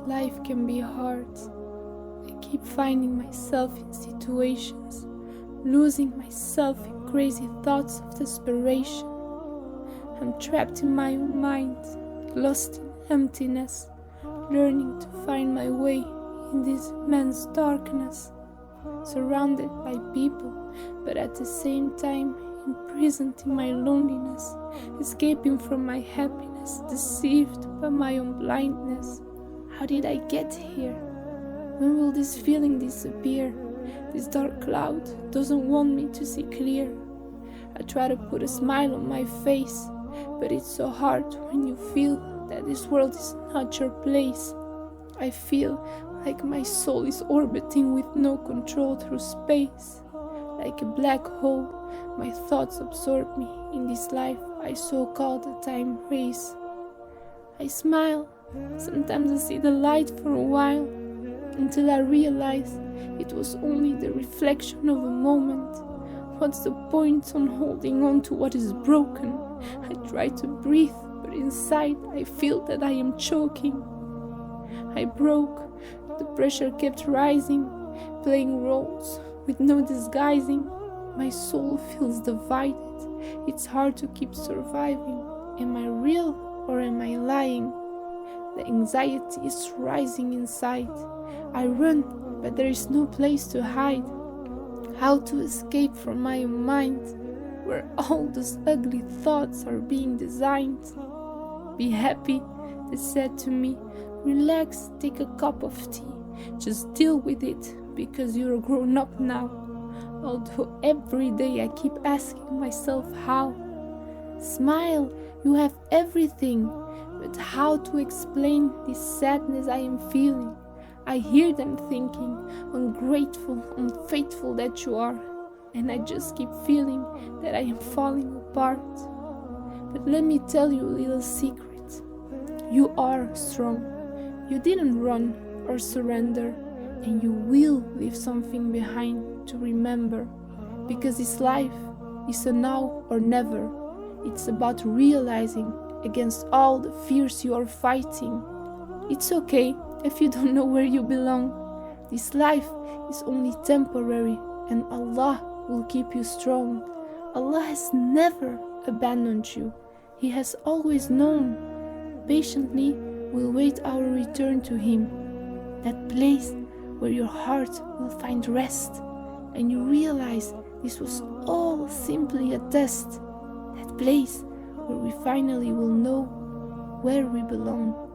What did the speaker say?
Life can be hard. I keep finding myself in situations, losing myself in crazy thoughts of desperation. I'm trapped in my own mind, lost in emptiness, learning to find my way in this immense darkness, surrounded by people, but at the same time imprisoned in my loneliness, escaping from my happiness, deceived by my own blindness. How did I get here? When will this feeling disappear? This dark cloud doesn't want me to see clear. I try to put a smile on my face, but it's so hard when you feel that this world is not your place. I feel like my soul is orbiting with no control through space. Like a black hole, my thoughts absorb me in this life I so-called a time race. I smile, sometimes I see the light for a while, until I realize it was only the reflection of a moment. What's the point on holding on to what is broken? I try to breathe, but inside I feel that I am choking. I broke, the pressure kept rising, playing roles with no disguising. My soul feels divided, it's hard to keep surviving. Am I real or am I lying? The anxiety is rising inside. I run, but there is no place to hide. How to escape from my own mind, where all those ugly thoughts are being designed? Be happy, they said to me. Relax, take a cup of tea. Just deal with it, because you're grown up now. Although every day I keep asking myself how. Smile, you have everything. But how to explain this sadness I am feeling? I hear them thinking, ungrateful, unfaithful that you are. And I just keep feeling that I am falling apart. But let me tell you a little secret. You are strong. You didn't run or surrender. And you will leave something behind to remember. Because this life is a now or never. It's about realizing against all the fears you are fighting. It's okay if you don't know where you belong. This life is only temporary, and Allah will keep you strong. Allah has never abandoned you. He has always known. Patiently we'll wait our return to Him, that place where your heart will find rest, and you realize this was all simply a test, that place where we finally will know where we belong.